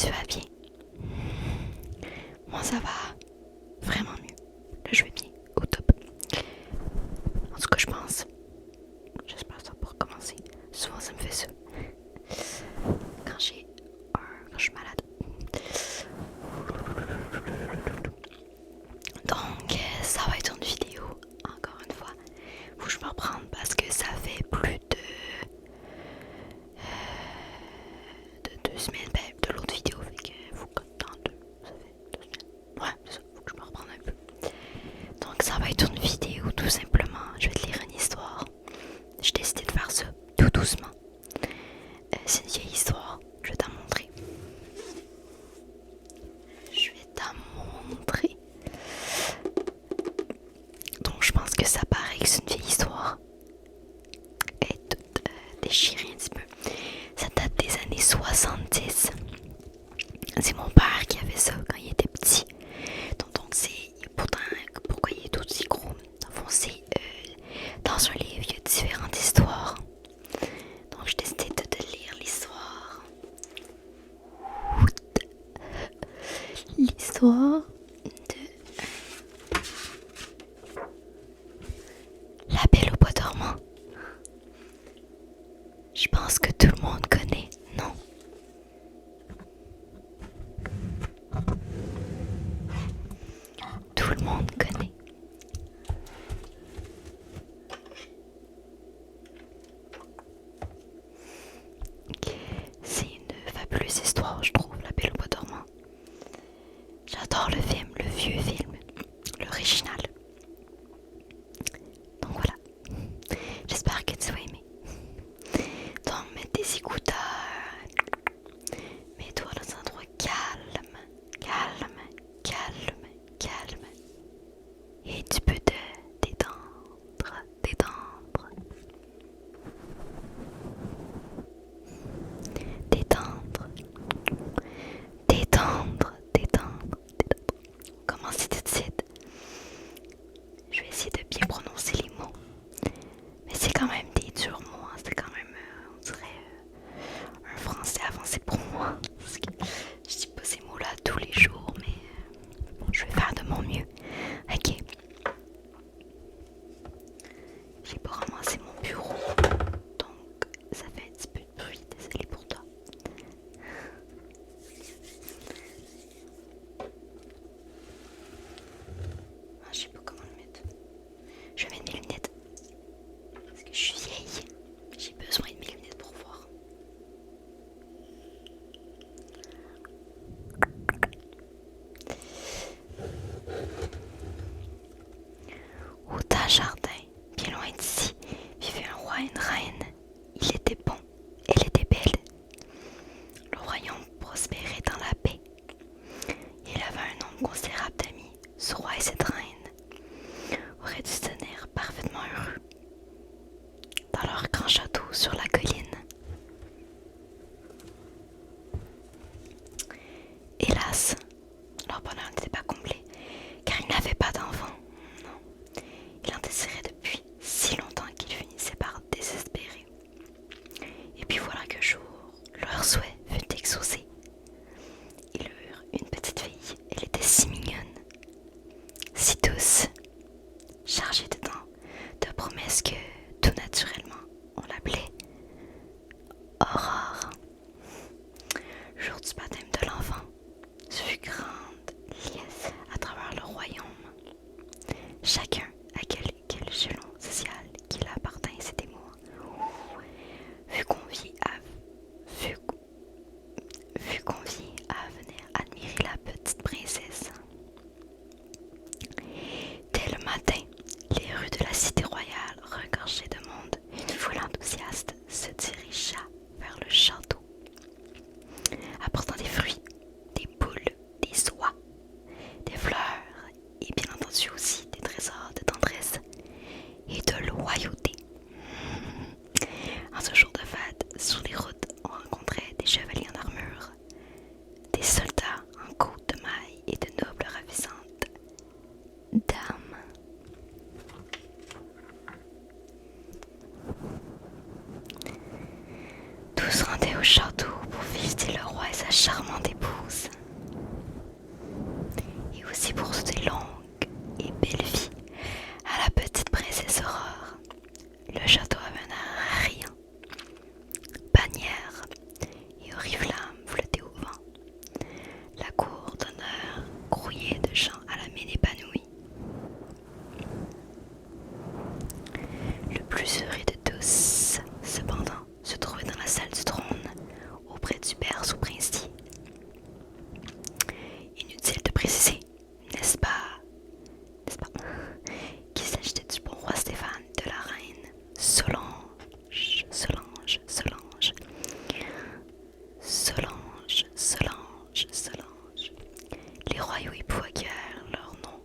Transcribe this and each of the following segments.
tu vas bien? Moi ça va vraiment mieux. Là je vais bien, au top. En tout cas je pense. J'espère ça pour commencer. Souvent ça me fait ça. Quand je suis malade. Donc ça va être une vidéo, encore une fois. Faut que je me reprenne parce que ça fait plus de 2 semaines, de l'autre vidéo, fait que faut que dans deux, ça fait 2 semaines. Ouais, c'est ça, faut que je me reprenne un peu. Donc ça va être une vidéo tout simplement, je vais te lire une histoire. J'ai décidé de faire ça tout doucement. C'est une vieille histoire, je vais t'en montrer. Je vais t'en montrer. Donc je pense que ça paraît que c'est une vieille histoire. Elle est toute déchirée un petit peu. Ça date des années 70. C'est mon père qui avait ça quand il était petit. Donc c'est pourtant pourquoi il est aussi gros. Dans le fond, c'est dans un livre, il y a différentes histoires. Donc j'ai décidé de te lire l'histoire. L'histoire de La Belle au Bois dormant. Je pense que tout le monde connaît, non? Tout le monde connaît. C'est une fabuleuse histoire, je trouve, La Belle au Bois dormant. J'adore le film, le vieux film, l'original. Donc voilà, j'espère que tu vas aimer. Donc mets tes écouteurs, mets-toi dans un endroit calme, calme, calme, calme. Et tu peux te détendre, détendre, détendre, détendre, détendre, détendre. Commencez tout de suite. Je vais essayer de bien prononcer les mots. Mais c'est quand même des durs mots. Hein. C'est quand même, on dirait, un français avancé pour moi. Parce que je dis pas ces mots-là tous les jours, mais je vais faire de mon mieux. Ok. J'ai pas ramassé mon bureau. Donc, ça fait un petit peu de bruit. Désolée pour toi. Ah, je sais pas comment le mettre. Je vais mettre mes lunettes. Parce que je suis vieille. J'ai besoin de mes lunettes pour voir. Au tas jardin, bien loin d'ici, vivait un roi et une reine. Il était bon, elle était belle. Le royaume prospérait dans la paix. Il avait un nombre considérable d'amis. Ce roi et cette reine auraient dû se tenir parfaitement heureux dans leur grand château sur la colline. Hélas, leur bonheur n'était pas complet, car ils n'avaient pas d'enfant. Non, il en désirait depuis si longtemps qu'il finissait par désespérer. Et puis voilà qu'un jour, leur souhait fut exaucé. Ils eurent une petite fille. Elle était si mignonne, si douce, chargée de promesses que, tout naturellement, on l'appelait Aurore. Le jour du baptême de l'enfant, ce fut grande liesse à travers le royaume. Chacun, à quel échelon social qu'il appartint, c'était moi, fut convié à venir admirer la petite princesse. Dès le matin, les rues de la cité royale regorgeaient de monde. Une foule enthousiaste se dirigea vers le château, apportant des fruits, des poules, des oies, des fleurs et bien entendu aussi des trésors de tendresse et de loyauté. En ce jour de fête, sur les routes, on rencontrait des chevaliers en armure, des soldats en côte de mailles et de nobles ravissantes dames. Tous rendaient au château pour visiter le roi et sa charmante épouse. douceur et de douce, cependant, se trouvait dans la salle du trône, auprès du berceau princier. Inutile de préciser, n'est-ce pas, qu'il s'agissait du bon roi Stéphane, de la reine Solange, Solange, Solange, Solange, Solange, Solange. Les royaux époux acquièrent leur nom,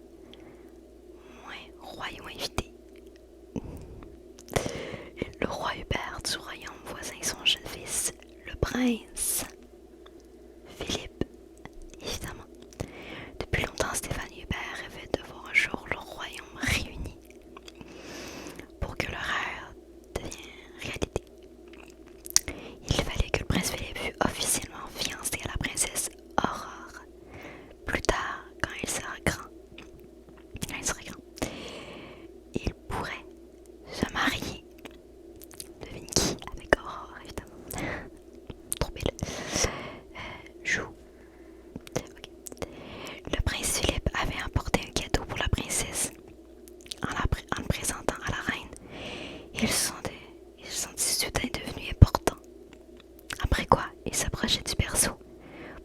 moins royaux invités. Le roi Hubert du royaume voisin et son jeune fils, le prince Philippe, évidemment. Depuis longtemps, Stéphane et Hubert rêvaient de voir un jour leur royaume réuni pour que leur rêve devienne réalité. Il fallait que le prince Philippe fût officiellement fiancé à la princesse Aurore. Plus tard, quand il sera grand, il pourrait se marier. Devine qui? Avec Aurore, évidemment. Trop belle. Joue. Okay. Le prince Philippe avait apporté un cadeau pour la princesse en le présentant à la reine. Ils se sont soudain devenus importants. Après quoi, il s'approchait du berceau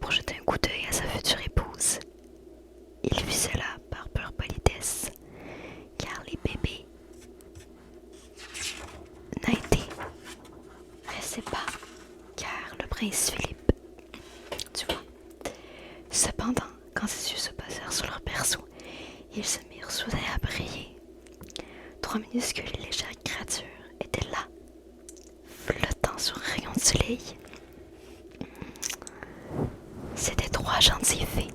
pour jeter un coup d'œil à sa future épouse. Il fit cela par pure politesse, car les bébés n'étaient pas, car le prince Philippe, tu vois. Cependant, quand ses yeux se posèrent sur leur berceau, ils se mirent soudain à briller. 3 minuscules et légères créatures étaient là, flottant sur un rayon de soleil. C'étaient 3 gentilles fées,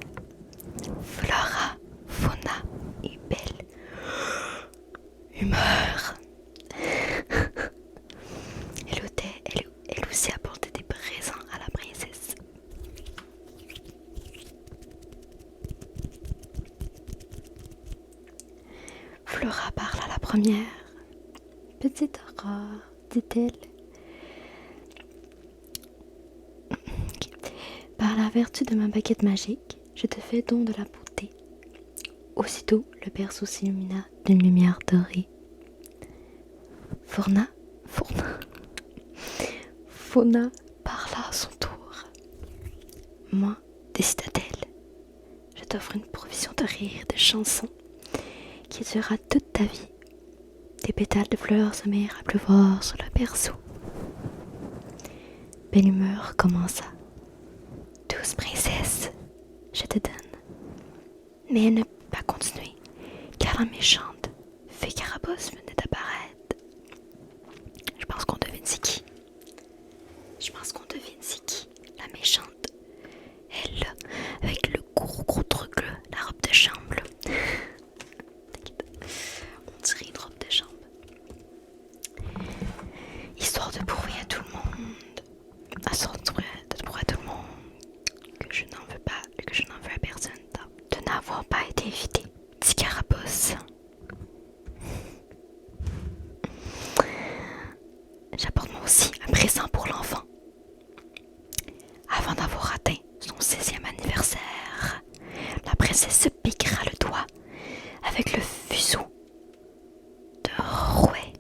Flora, Fauna et Belle Humeur. Elle aussi apportait des présents à la princesse. Flora parla la première. Petite Aurore, dit-elle. Par la vertu de ma baguette magique, je te fais don de la beauté. Aussitôt, le berceau s'illumina d'une lumière dorée. Fauna parla à son tour. Moi, décida-t-elle, je t'offre une provision de rire et de chansons qui durera toute ta vie. Des pétales de fleurs se mirent à pleuvoir sur le berceau. Belle Humeur commença. 12 princesses, je te donne. Mais elle ne put pas continuer, car la méchante fée Carabosse venait d'apparaître. Je pense qu'on devine c'est qui. La méchante. Elle, là, avec le gros truc là, la robe de chambre là. On dirait une robe de chambre. Histoire de prouver à tout le monde, que je n'en veux pas, que je n'en veux à personne de n'avoir pas été invité, dit Carabosse. J'apporte moi aussi un présent pour l'enfant. Avant d'avoir atteint son 16e anniversaire, la princesse se piquera le doigt avec le fuseau de rouet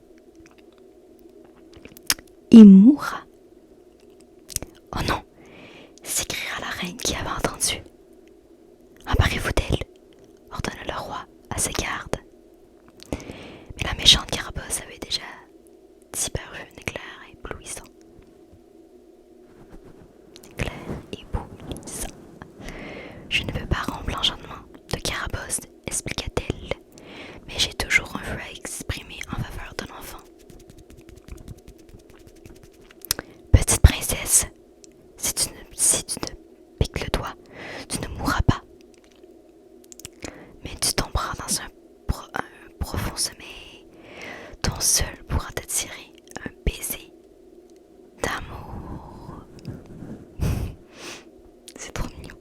et mourra. Oh non, s'écria la reine qui avait entendu. Emparez-vous d'elle, ordonna le roi à ses gardes. Mais la méchante Carabosse avait déjà disparu un éclair éblouissant. Je ne veux pas rompre l'enchantement de Carabosse, expliqua-t-elle, mais j'ai toujours un vœu à exprimer en faveur de l'enfant. Petite princesse, si tu ne piques le doigt, tu ne mourras pas. Mais tu tomberas dans un profond sommeil dont seul pourra t'attirer un baiser d'amour. C'est trop mignon.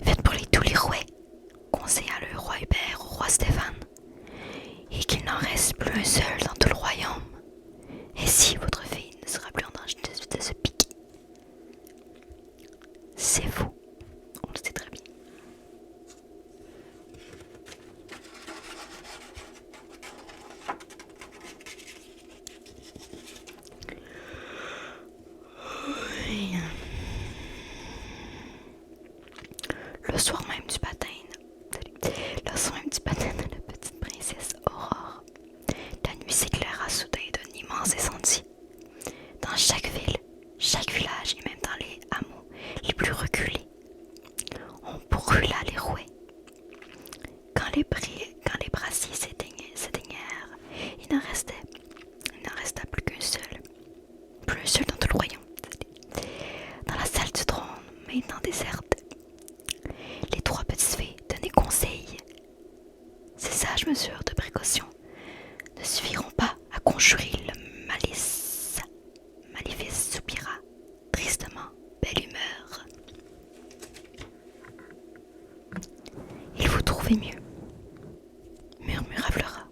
Faites brûler tous les rouets, conseilla le roi Hubert au roi Stéphane, et qu'il n'en reste plus un seul dans tout le royaume. Ainsi, votre fille ne sera plus en danger de se piquer. C'est faux, on le sait très bien. ces sentiers. Dans chaque ville, chaque village et même dans les hameaux les plus reculés, on brûla les rouets. Quand les brassiers s'éteignèrent, il n'en resta plus un seul dans tout le royaume. Dans la salle du trône, maintenant déserte, les 3 petites filles donnaient conseil. Ces sages mesures de précaution ne suffiront pas à conjurer le malice. Maléfice soupira tristement, belle humeur. Il faut trouver mieux, murmura Flora.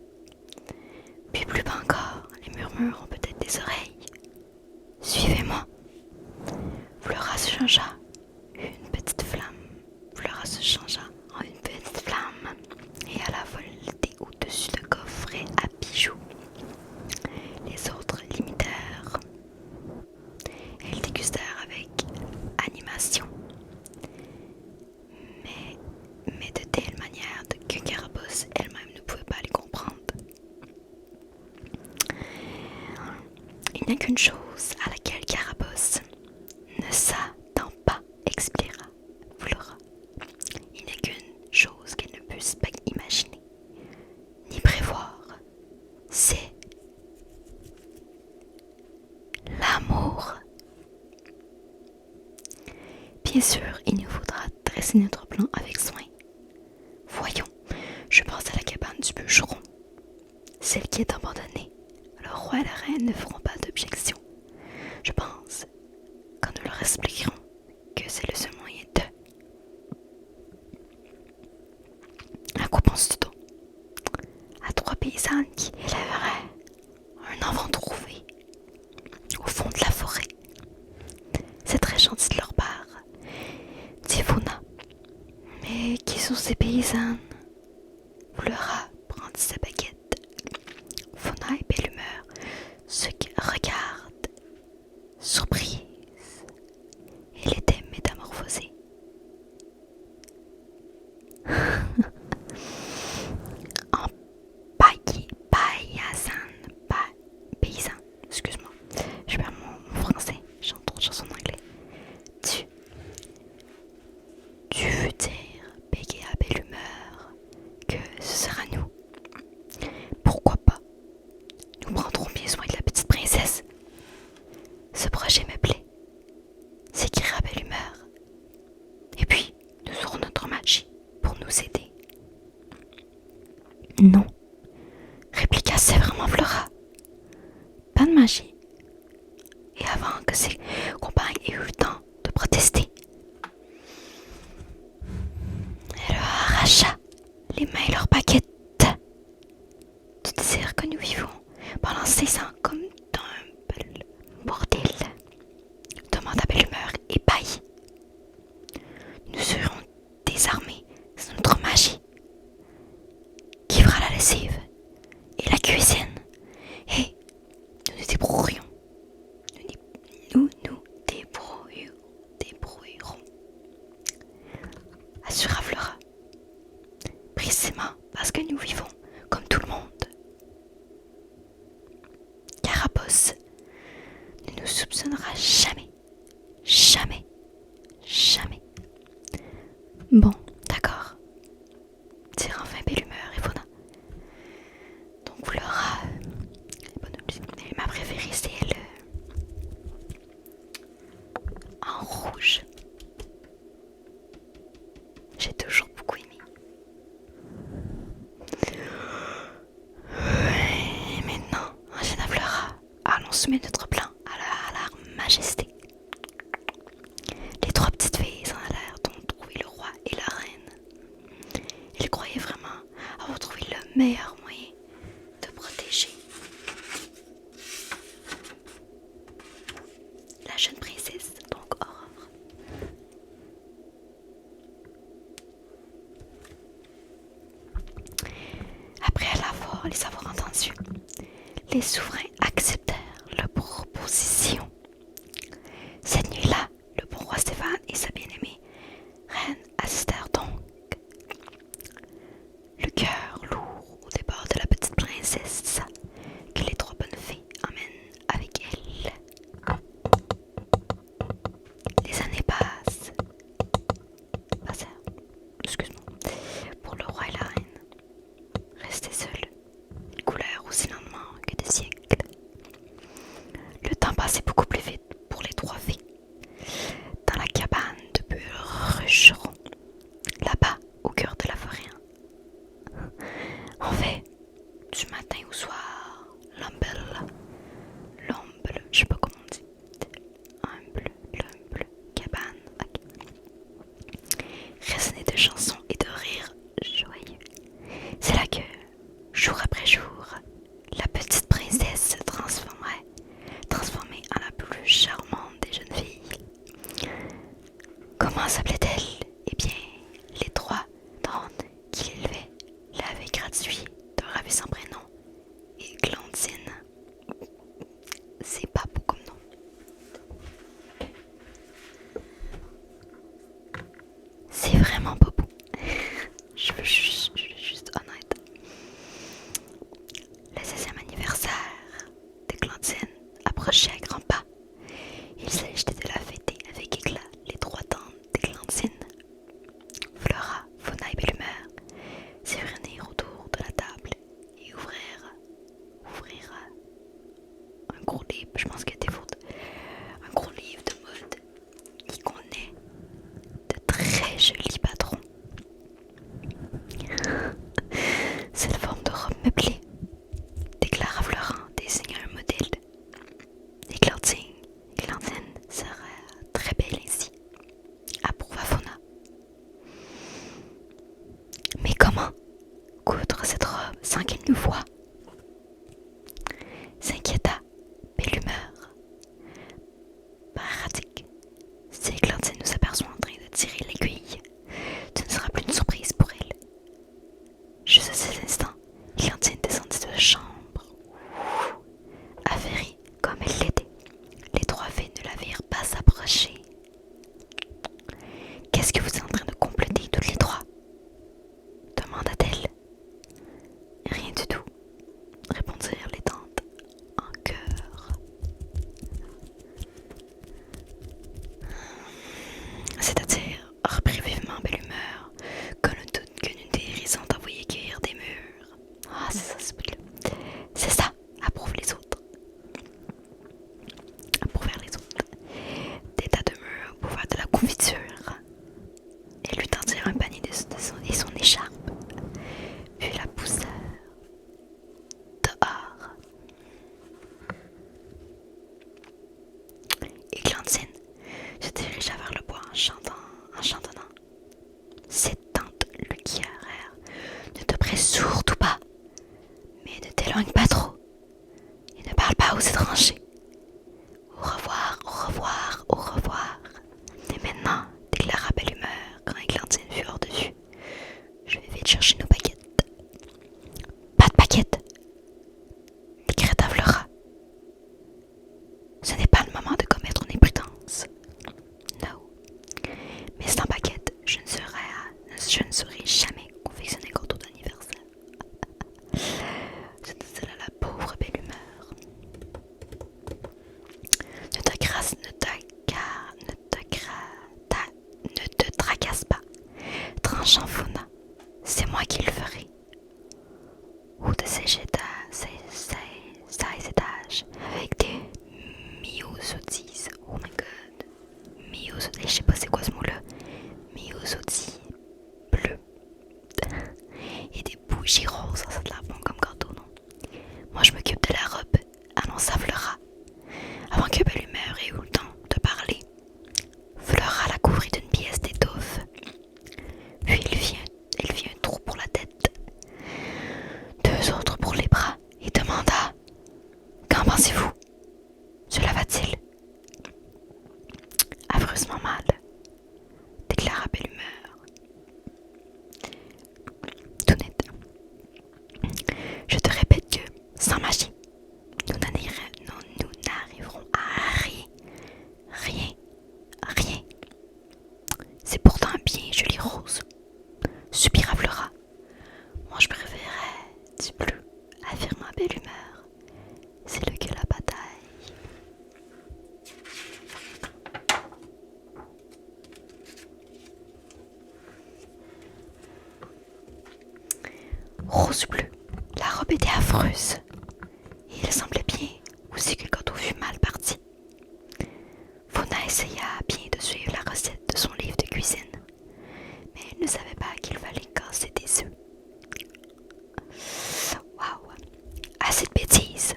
Puis plus bas encore, les murmures ont peut-être des oreilles. Suivez-moi. Flora se changea une petite flamme. Flora se changea en une petite flamme et alla volter au-dessus de coffrets à bijoux. Les autres l'imitèrent. Elles dégustèrent avec animation, mais de telle manière que Carabosse elle-même ne pouvait pas les comprendre. Il n'y a qu'une chose à laquelle Carabosse ne s'attend pas, expliqua Flora. Il n'y a qu'une chose qu'elle ne puisse pas imaginer, ni prévoir. C'est l'amour. Bien sûr, il nous faudra dresser notre plan avec soin. Voyons, je pense à la cabane du bûcheron, celle qui est abandonnée. Le roi et la reine ne feront pas d'objection. Je pense quand nous leur expliquerons que c'est le seul moyen de... À quoi penses-tu donc? À 3 paysannes qui élèveraient un enfant trouvé au fond de la forêt. C'est très gentil de leur part, dit Fauna. Mais qui sont ces paysannes? Flora brandit sa baguette. Fauna est belle humeur, ce qui regarde, surprise. Elle était métamorphosée. En paysan, excuse-moi, je perds mon français, j'entends trop de chansons en anglais. Tu veux dire, bégaya belle humeur, que ce sera nous? Pourquoi pas? Nous prendrons bien soin de la petite princesse. Ce projet me plaît, s'écria belle humeur. Et puis, nous aurons notre magie pour nous aider. Non, répliqua sévèrement Flora. Pas de magie. Et avant que ses compagnes aient eu le temps de protester, elle leur arracha les mains et leurs baguettes. Tu désires que nous vivons pendant 6 ans comme dans un bordel? Demanda belle humeur ébahie. Nous serons désarmés sans notre magie. Qui fera la lessive et la cuisine? Et nous nous débrouillerons. Assura Flora. Précisément parce que nous vivons comme tout le monde. Carabosse ne nous soupçonnera jamais. Jamais. Jamais. Bon, d'accord, dirent enfin belle humeur et Fauna. Donc Flora, ma préférée, c'est elle en rouge. J'ai toujours beaucoup aimé. Et maintenant, Angina Flora, allons soumettre notre plan à la majesté. Les 3 petites filles s'en allèrent donc trouver le roi et la reine. Ils croyaient vraiment avoir trouvé le meilleur moyen de protéger la jeune princesse, donc Aurore. Après les avoir entendus, les souverains acceptèrent leur proposition. Cette nuit-là, le bon roi Stéphane et sa bien-aimée reine assistèrent donc, le cœur lourd au départ de la petite princesse que les 3 bonnes fées emmènent livre, je pense que c'était faute. Un gros livre de mode. Il contenait de très jolis patrons. Cette forme de robe meublée déclara Florent désignant un modèle. Églantine serait très belle ainsi, approuva Fauna. Mais comment coudre cette robe sans qu'elle nous voie? S'inquiéta Belle Humeur. Pratique. Si Églantine nous aperçoit en train de tirer l'aiguille, ce ne sera plus une surprise pour elle. Juste à cet instant, Églantine descendit de la chambre. Affairée comme elle l'était, les trois filles ne la virent pas s'approcher. Qu'est-ce que vous êtes en train de comploter toutes les trois? Demanda-t-elle. Rien du tout, répondirent les tantes en chœur. C'est-à-dire, reprit vivement Belle Humeur, qu'on ne doute que nous dérisions envoyé cueillir des murs. Ah, c'est ça, c'est ça, approuvent les autres. Approuvèrent les autres. Des tas de murs pour faire de la confiture. Elle lui tendirent un panier et son écharpe, puis la poussèrent dehors. Églantine se dirigea vers le bois en chantonnant. Ses tantes lui guièrent. Ne te presse surtout pas, mais ne t'éloigne pas trop, et ne parle pas aux étrangers. Au revoir, au revoir, au revoir. Et maintenant, déclara Belle Humeur quand Églantine fut hors de vue, je vais vite chercher nos baguettes. Pas de baguettes, décreta Flora. Ce n'est pas le moment de commettre une imprudence. Non, mais sans baguette, je ne saurais jamais confectionner un gâteau d'anniversaire. Se disait la pauvre Belle Humeur. Ne te tracasse pas, tranchant Fauna, c'est moi qui le ferai. Ou de ces étages, avec des myosotis. Oh my god. Myosotis, je sais pas c'est quoi ce mot-là. Myosotis bleu. Et des bougies roses, ça a l'air bon comme gâteau, non? Moi je m'occupe de la robe, annonça Flora. Avant que Belle Humeur ait eu le temps de parler, Flora la couvrit d'une pièce d'étoffe. Puis elle fit un trou pour la tête, deux autres pour les bras, et demanda: qu'en pensez-vous? Cela va-t-il? Affreusement mal, déclara Belle Humeur. Tout net. Je te répète que, sans magie, nous n'arriverons à rien. C'est pourtant un bien joli rose, soupira Flora. Moi je préférerais du bleu, affirma Belle Humeur. C'est là que la bataille. Rose bleu, la robe était affreuse, et il semblait bien aussi que le gâteau fut mal parti. Fauna essaya bien de suivre la recette de son livre de cuisine, mais elle ne savait pas qu'il fallait casser des œufs. Waouh! Assez de bêtises,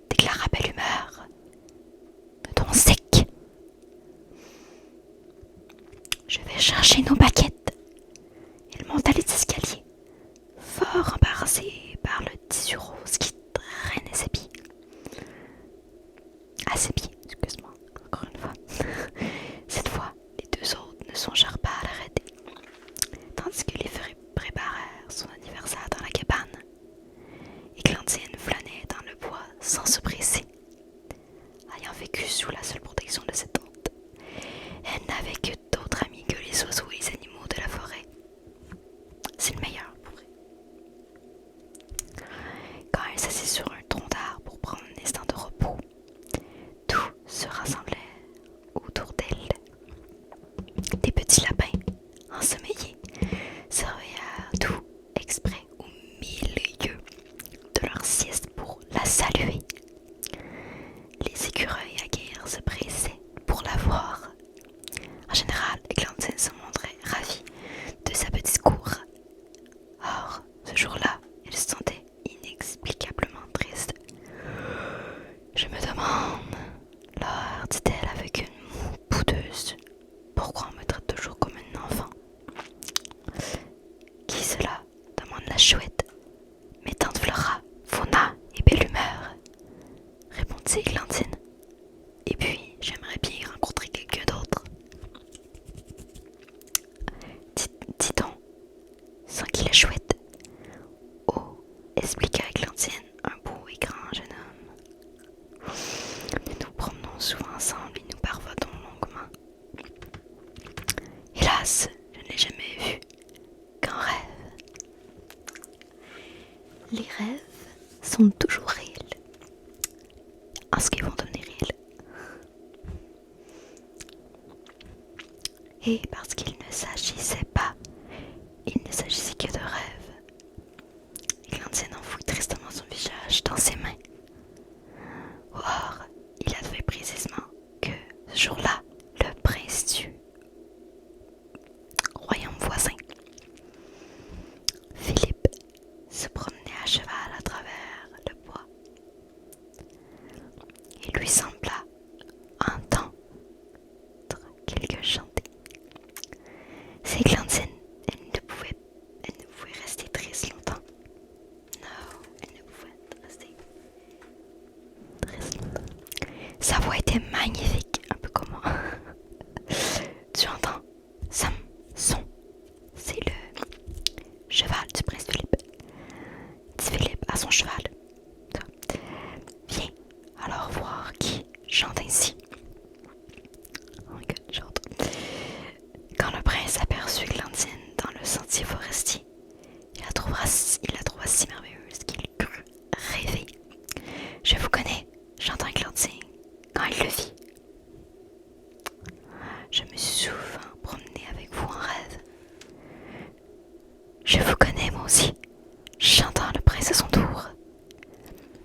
déclara Belle Humeur. De ton sec. Je vais chercher nos baguettes. Elle monta les escaliers, fort embarrassée par le tissu rose qui traînait ses pieds. À ses pieds, excuse-moi, encore une fois. Cette fois, les deux autres ne songèrent pas à l'arrêter, tandis que les frères préparèrent son anniversaire dans la cabane. Églantine flânait dans le bois sans se presser. Ayant vécu sous la seule protection de cette tante, elle n'avait que d'autres amis que les oiseaux et les animaux de la forêt. C'est le meilleur pour elle. Quand elle s'assit sur un tronc d'arbre pour prendre un instant de repos, tout Les écureuils à guerre se pressaient pour la voir. En général, Églantine se montrait ravie de sa petite cour. Or, ce jour-là, elle se sentait inexplicablement triste. Je me demande, Laure, dit-elle avec une moue boudeuse, pourquoi on me traite toujours comme un enfant? Qui cela? Demande la chouette. Mais tante Flora, Fauna et belle humeur, répondit Églantine. Et puis, j'aimerais bien rencontrer quelqu'un d'autre. Dis donc, sans qu'il la chouette. Oh, expliqua Églantine, un beau et grand jeune homme. Nous nous promenons souvent ensemble et nous parvotons longuement. Hélas, je ne l'ai jamais vu qu'en rêve. Les rêves sont toujours réels. En ce qu'ils vont devenir réels. Et parce qu'il ne s'agissait que de rêves, Églantine enfouit tristement son visage dans ses mains. Or, il advint précisément que ce jour-là, le prince du royaume voisin, Philippe, se promenait à cheval à travers le bois. Il lui sembla entendre quelqu'un chanter. C'est Églantine. Elle ne pouvait rester triste longtemps. Non, elle ne pouvait rester triste longtemps. Sa voix était magnifique, un peu comme moi. Tu entends? Sam, son. C'est le cheval du prince Philippe. Dit Philippe à son cheval. Viens alors voir qui chante ainsi. Oh my god, chante. Quand le prince aperçut Églantine dans le sentier forestier, il la trouva si merveilleuse qu'il crut rêver. Je vous connais, chanta Églantine quand il le vit. Je me suis souvent promenée avec vous en rêve. Je vous connais moi aussi, chanta le prince à son tour.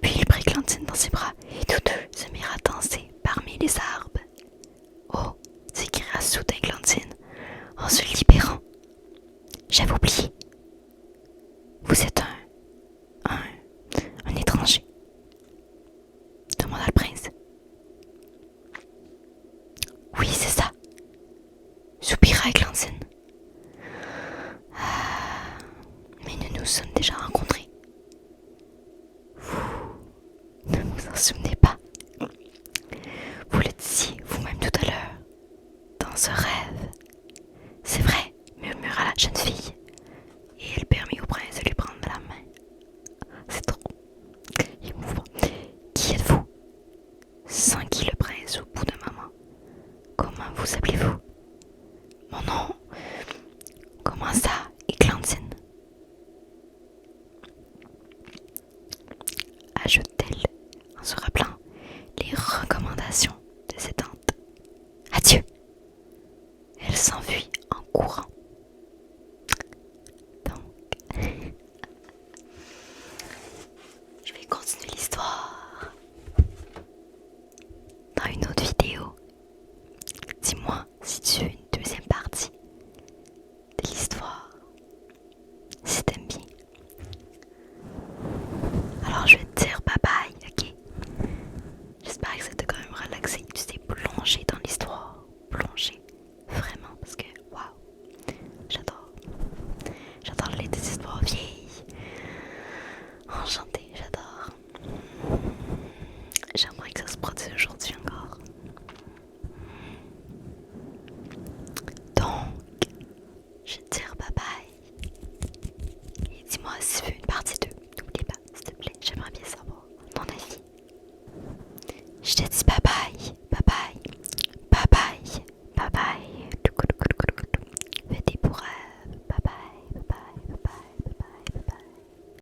Puis il prit Églantine dans ses bras et tous deux se mirent à danser parmi les arbres. Oh, s'écria soudain Églantine en se libérant. J'avais oublié. Vous êtes un étranger, demanda le prince. Oui, c'est ça, soupira Églantine. Ah, mais nous nous sommes déjà rencontrés. Vous ne vous en souvenez pas? Vous le disiez vous-même tout à l'heure, dans ce rêve. C'est vrai, murmura la jeune fille, et elle permit au prince de lui prendre la main. C'est trop émouvant. Qui êtes-vous? S'enquit le prince au bout d'un moment. Comment vous appelez-vous? Mon nom? Comment ça, Églantine? Ajoute-t-elle en se rappelant les recommandations de ses tantes. Adieu! Elle s'enfuit en courant. Donc, je vais continuer l'histoire dans une autre vidéo. Dis-moi si tu veux une deuxième partie de l'histoire, si t'aimes bien. Alors je vais te dire bye bye, ok? J'espère que ça t'a quand même relaxé, tu t'es plongé dans l'histoire, plongé vraiment, parce que waouh, j'adore les histoires vieilles, enchantées, j'adore. J'aimerais que ça se produise aujourd'hui encore. Donc, je vais te dire bye bye. Et dis-moi si tu veux une partie 2. N'oublie pas, s'il te plaît, j'aimerais bien savoir ton avis. Je te dis bye